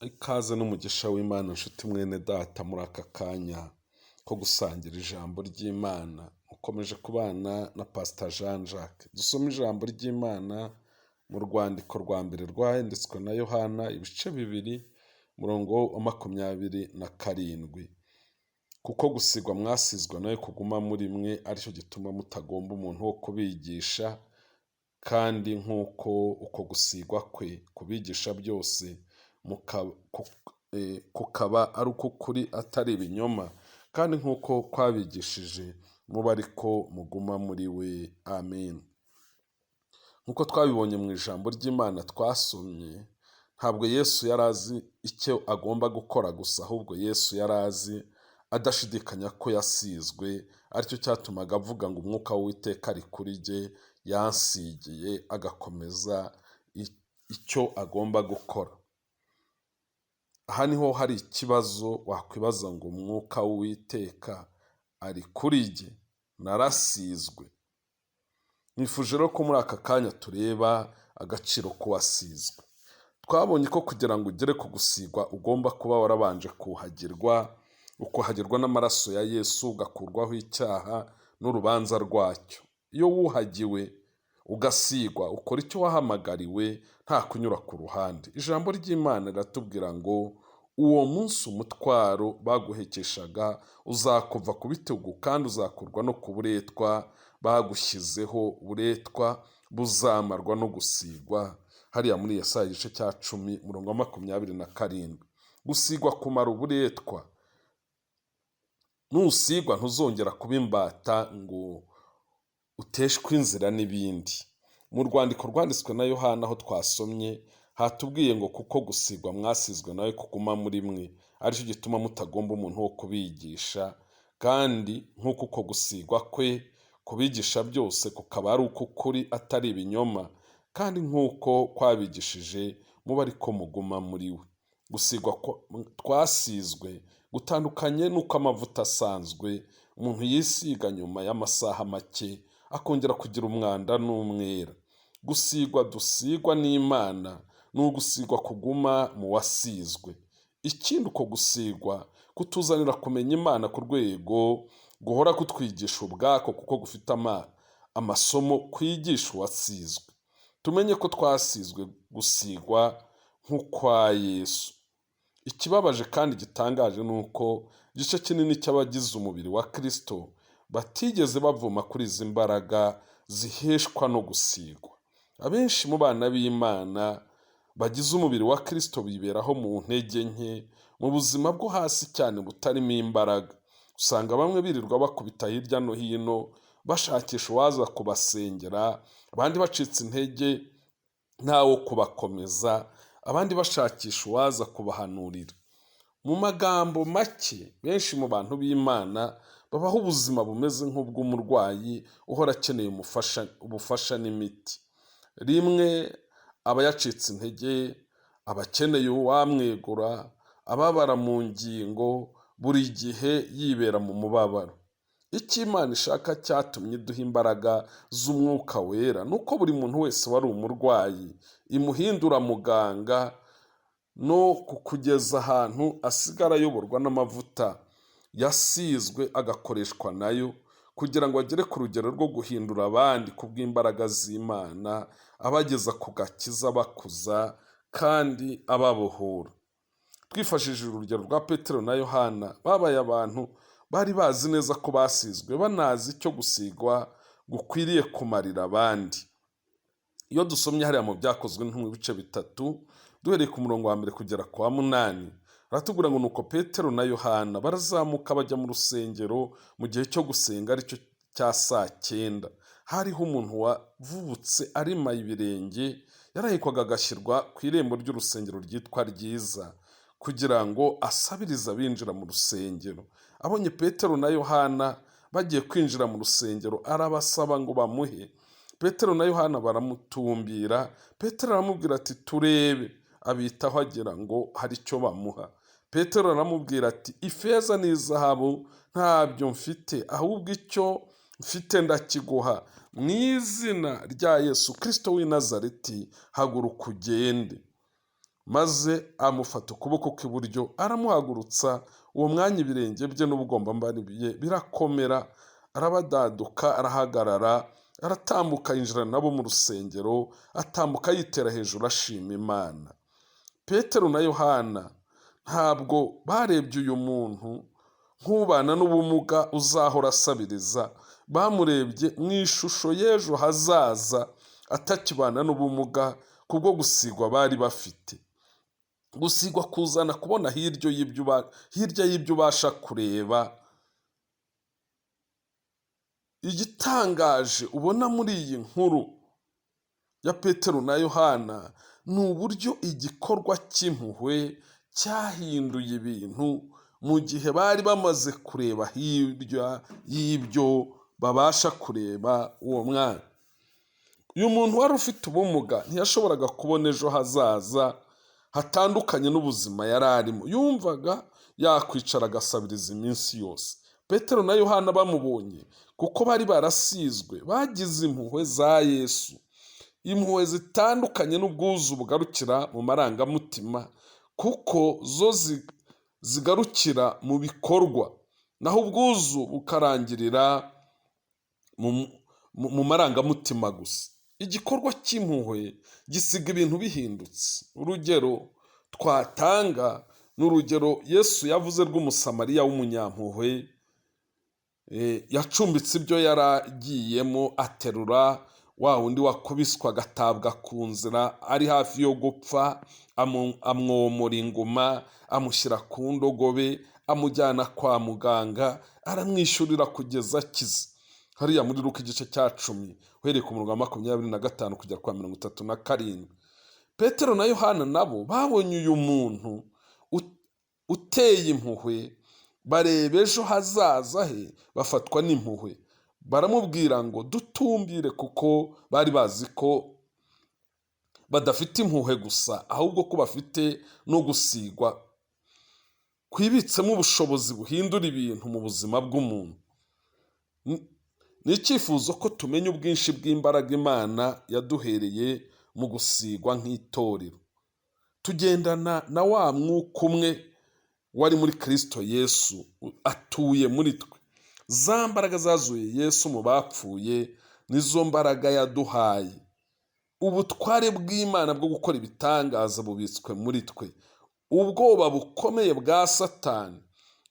Ikaze n'umugisha w'Imana nshuti mwene data muri aka kanya ko gusangira ijambo ry'Imana. Ukomeje kubana na Pastor Jacques. Dusoma ijambo ry'Imana mu rwandiko rwa mbere rwanditswe na Yohana ibice 2 murongo wa 27. Kuko gusigwa mwasizwe nawe kuguma muri mwe aricyo gituma mutagomba umuntu wo kubigisha, kandi nk'uko uko gusigwa kwe kubigisha byose kukaba ari uk'ukuri atari ibinyoma, kandi nk'uko kwabigishije muba ariko muguma muri we. Amen. Nk'uko twabibonye mu ijambo ry'Imana twasomye, ntabwo Yesu yari azi icyo agomba gukora gusa, ahubwo Yesu yari azi adashidikanya ko yasizwe, aricyo cyatumaga avuga ngo umwuka w'Uwiteka ari kuri jye, yansigiye, agakomeza icyo agomba gukora. Aha niho hari ikibazo wakwibaza ngo umwuka w'Uwiteka ari kuri jye, narasizwe. Nifuje rero ko muri aka kanya tureba agaciro k'uwasizwe. Twabonye ko kugira ngo ugere ku gusigwa ugomba kuba warabanje kuhagirwa, ukuhagirwa n'amaraso ya Yesu, ugakurwaho icyaha n'urubanza rwacyo. Iyo wuhagiwe ugasigwa ukora icyo wahamagariwe nta kunyura ku ruhande. Ijambo ry'Imana riratubwira ngo uwo munsi umutwaro baguhekeshaga uzakuva ku bitugu, kandi uzakurwa no ku buretwa bagushyizeho, uburetwa buzamarwa no gusigwa. Hariya muri Yesaya igice cya 10 murongo wa 27. Gusigwa kumara uburetwa. Nusigwa ntuzongera kuba imbata ngo uteshwe inzira n'ibindi. Mu rwandiko rwanditswe na Yohana aho twasomye hatubwiye ngo kuko gusigwa mwasizwe nawe kuguma muri mwe aricyo gituma mutagomba umuntu wo kubigisha, kandi nk'uko uko gusigwa kwe kubigisha byose kukaba ari uk'ukuri atari ibinyoma, kandi nk'uko kwabigishije muba ariko muguma muri we. Gusigwa twasizwe gutandukanye n'uko amavuta asanzwe umuntu yisiga nyuma y'amasaha make akongera kugira umwanda n'umwera. Gusigwa dusigwa n'Imana ni ugusigwa kuguma mu wasizwe. Ikindi, uko gusigwa kutuzanira kumenya Imana ku rwego guhora kutwigisha ubwako, kuko gufite amasomo kwigisha uwasizwe. Tumenye ko twasizwe gusigwa nk'ukwa Yesu. Ikibabaje kandi gitangaje ni uko igice kinini cy'abagize umubiri wa Kristo batigeze bavoma kuri izi mbaraga ziheshwa no gusigwa. Abenshi mu bana b'Imana bagize umubiri wa Kristo biberaho mu ntege nke, mu buzima bwo hasi cyane butarimo imbaraga. Usanga bamwe birirwa bakubita hirya no hino bashakisha uwaza kubasengera, abandi bacitse intege ntawo kubakomeza, abandi bashakisha uwaza kubahanurira. Mu magambo make, benshi mu bantu b'Imana babaho ubuzima bumeze nk'ubw'umurwayi uhora akeneye ubufasha n'imiti. Rimwe aba yacitse intege, abakeneye uwamwegura, ababara mu ngingo, buri gihe yibera mu mubabaro. Icyo Imana ishaka cyatumye iduha imbaraga z'umwuka wera nuko buri muntu wese wari umurwayi imuhindura muganga, no kugeza ahantu asigara ayoborwa n'amavuta yasizwe agakoreshwa nayo, kugira ngo agere ku rugero rwo guhindura abandi ku bw'imbaraga z'Imana, abageza ku gakiza, bakuza kandi ababohora. Twifashishije urugero rwa Petero na Yohana, babaye abantu bari bazi neza ko basizwe, banazi icyo gusigwa gukwiriye kumarira abandi. Iyo dusomye hariya mu Byakozwe mu bice 3 duhereye ku murongo wa 1 kugera ku wa 8, aratubwira ngo nuko Petero na Yohana barazamuka bajya mu rusengero mu gihe cyo gusenga aricyo cya 9. Hariho umuntu wavutse arimaye ibirenge, yarahekwaga agashyirwa ku irembo ry'urusengero ryitwa Ryiza, kugira ngo asabirize abinjira mu rusengero. Abonye Petero na Yohana bagiye kwinjira mu rusengero, arabasaba ngo bamuhe. Petero na Yohana baramutumbira. Petero aramubwira ati turebe, abitaho agira ngo hari icyo bamuha. Petero aramubwira ati ifeza n'izahabu ntabyo mfite, ahubwo icyo mfite ndakiguha. Mu izina rya Yesu Kristo w'i Nazareti haguruka ugende. maze amufata ukuboko kw'iburyo aramuhagurutsa. Uwo mwanya ibirenge bye n'ubugombambari bye birakomera, arabadaduka, arahagarara, aratambuka yinjira nabo mu rusengero, atambuka yitera hejuru ashima Imana. Petero na Yohana ntabwo barebye uyu muntu nk'ubana n'ubumuga uzahora asabiriza, bamurebye mu ishusho y'ejo hazaza atakibana n'ubumuga kubwo gusigwa bari bafite. Gusigwa kuzana kubona hirya y'ibyo ubasha kureba. Igitangaje ubona muri iyi nkuru ya Petero na Yohana ni uburyo igikorwa cy'impuhwe cyahinduye ibintu mu gihe bari bamaze kureba hirya y'ibyo babasha kureba uwo mwana. Uyu muntu wari ufite ubumuga ntiyashoboraga kubona ejo hazaza hatandukanye n'ubuzima yari arimo. Yumvaga yakwicara agasabiriza iminsi yose. Petero na Yohana bamubonye kuko bari barasizwe, bagize impuhwe za Yesu, impuhwe zitandukanye n'ubwuzu bugarukira mu marangamutima, kuko zo zigarukira mu bikorwa, naho ubwuzu bukarangirira mu marangamutima gusa. Igikorwa cy'impuhwe gisiga ibintu bihindutse. Urugero twatanga ni urugero Yesu yavuze rw'umusamariya w'umunyampuhwe. Yacumbitse ibyo yaragiyemo, aterura wa wundi wakubiswa agatabwa ku nzira ari hafi yo gupfa, amwomora inguma, amushyira ku ndogobe, amujyana kwa muganga, aramwishyurira kugeza akize. Hariya muri Luka igice cya 10 uhereye ku murongo wa 25 kugera kwa 37. Petero na Yohana nabo babonye uyu muntu uteye impuhwe, bareba ejo hazaza he, bafatwa n'impuhwe, baramubwira ngo dutumbire, kuko bari bazi ko badafite impuhwe gusa, ahubwo ko bafite no gusigwa kwibitsemo ubushobozi buhindura ibintu mu buzima bw'umuntu. Ni icyifuzo ko tumenya ubwinshi bw'imbaraga Imana yaduhereye mu gusigwa nk'itorero. Tugendana na wa mwuka umwe wari muri Kristo Yesu, atuye muri twe. Za mbaraga zazuye Yesu mu bapfuye nizo mbaraga yaduhaye. Ubutware bw'Imana bwo gukora ibitangaza bubitswe muri twe. Ubwoba bukomeye bwa Satani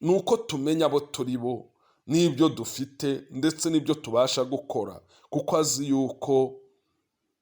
ni uko tumenya abo turi bo, n'ibyo dufite, ndetse n'ibyo tubasha gukora, kuko azi yuko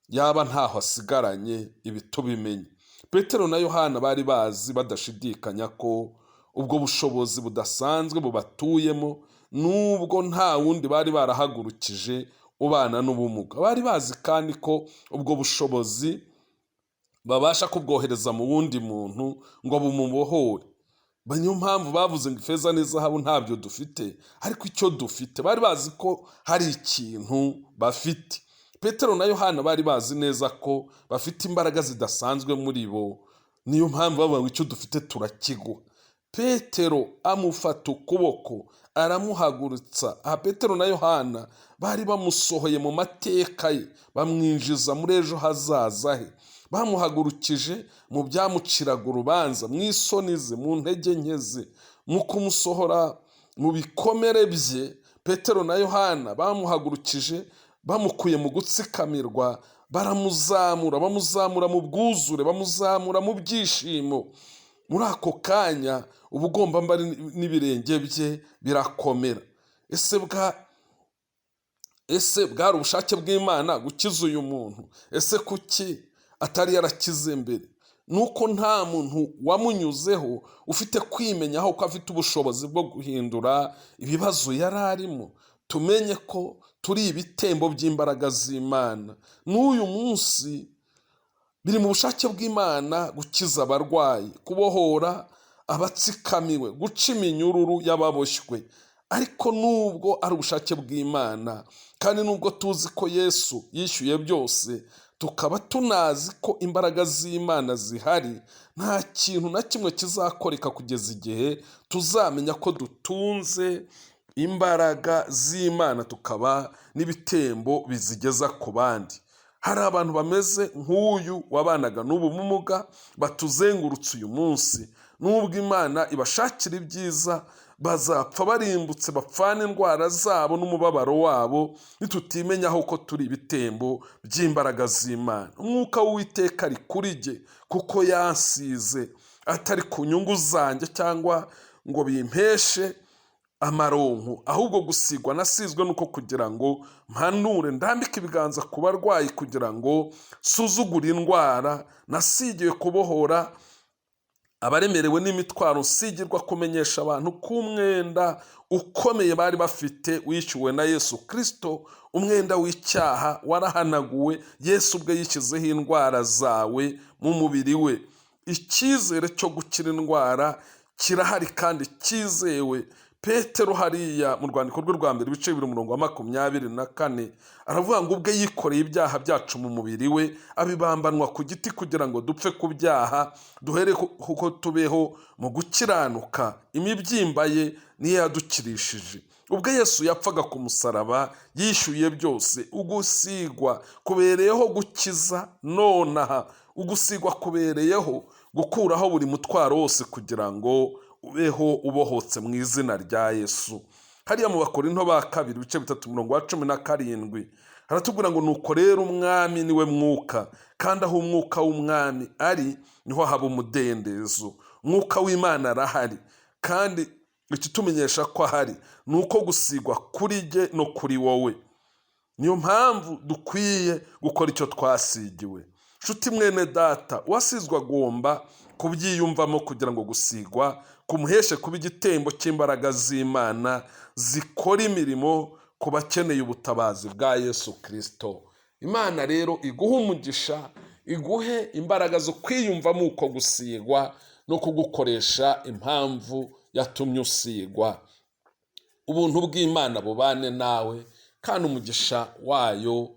yaba ntaho asigaranye ibi tubimenye. Petero na Yohana bari bazi badashidikanya ko ubwo bushobozi budasanzwe bubatuyemo, nubwo nta wundi bari barahagurukije ubana n'ubumuga. Bari bazi kandi ko ubwo bushobozi babasha kubwohereza mu wundi muntu ngo bumubohore. Niyo mpamvu bavuze ngo ifeza n'izahabu ntabyo dufite, ariko icyo dufite, bari bazi ko hari ikintu bafite. Petero na Yohana bari bazi neza ko bafite imbaraga zidasanzwe muri bo, niyo mpamvu bavuga ngo icyo dufite turakigwa. Petero amufata ukuboko aramuhagurutsa. Aha Petero na Yohana bari bamusohoye mu mateka ye, bamwinjiza muri ejo hazaza he, bamuhagurukije mu byamuciraga urubanza, mu isoni ze, mu ntege nke ze, mu kumusohora mu bikomere bye. Petero na Yohana bamuhagurukije bamukuye mu gutsikamirwa, bamuzamura mu bwuzure, bamuzamura mu byishimo. Muri ako kanya ubugombambari n'ibirenge bye birakomera. Ese bwari ubushake bw'Imana gukiza uyu muntu? Ese kuki atari yarakize mbere? Nuko nta muntu wamunyuzeho ufite kwimenyaho ko afite ubushobozi bwo guhindura ibibazo yari arimo. Tumenye ko turi ibitembo by'imbaraga z'Imana. N'uyu munsi biri mu bushake bw'Imana gukiza abarwayi, kubohora abatsikamiwe, guca iminyururu y'ababoshywe. Ariko nubwo ari ubushake bw'Imana, kandi nubwo tuzi ko Yesu yishyuye byose, tukaba tunazi ko imbaraga z'Imana zihari, nta kintu na kimwe kizakoreka kugeza igihe tuzamenya ko dutunze imbaraga z'Imana, tukaba n'ibitembo bizigeza ku bandi. hari abantu bameze nk'uyu wabanaga n'ubumuga batuzengurutse uyu munsi. Nubwo Imana ibashakira ibyiza, bazapfa barimbutse, bapfana indwara zabo n'umubabaro wabo, nitutimenyaho ko turi ibitembo by'imbaraga z'Imana. Umwuka w'Uwiteka ari kuri jye, kuko yansize, atari ku nyungu zanjye cyangwa ngo bimpeshe amaronko, ahubwo gusigwa nasizwe nuko kugira ngo mpanure, ndambike ibiganza ku barwayi, kugira ngo suzugure indwara. Nasigiwe kubohora abaremerewe n'imitwaro, nsigirwa kumenyesha abantu ko umwenda ukomeye bari bafite wishyuwe na Yesu Kristo. Umwenda w'icyaha warahanaguwe, Yesu ubwe yishyizeho indwara zawe mu mubiri we. Icyizere cyo gukira indwara kirahari kandi cyizewe. Petero hariya mu rwandiko rwe rwa mbere ibice 2:24 aravuga ngo ubwe yikoreye ibyaha byacu mu mubiri we, abibambanwa ku giti kugira ngo dupfe ku byaha, duhere kuko tubeho mu gukiranuka. Imibyimba ye niyo yadukirishije. Ubwo Yesu yapfaga ku musaraba yishyuye byose. Ugusigwa kubereyeho gukiza nonaha. Ugusigwa kubereyeho gukuraho buri mutwaro wose kugira ngo ubeho ubohotse mu izina rya Yesu. Hariya mu Bakorinto ba 2 ibice 3:17 haratubwira ngo nuko rero umwami niwe mwuka, kandi aho umwuka w'umwami ari niho haba umudendezo. Umwuka w'Imana arahari, kandi ikitumenyesha ko ahari nuko gusigwa kuri jye no kuri wowe. Niyo mpamvu dukwiye gukora icyo twasigiwe. Nshuti mwene data, uwasizwe agomba kubyiyumvamo kugira ngo gusigwa kumuheshe kuba igitembo cy'imbaraga z'Imana zikora imirimo ku bakeneye ubutabazi bwa Yesu Kristo. Imana rero iguhe umugisha, iguhe imbaraga zo kwiyumvamo uko gusigwa no kugukoresha impamvu yatumye usigwa. Ubuntu bw'Imana bubane nawe, kandi umugisha wayo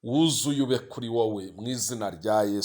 wuzuye ube kuri wowe mu izina rya Yesu.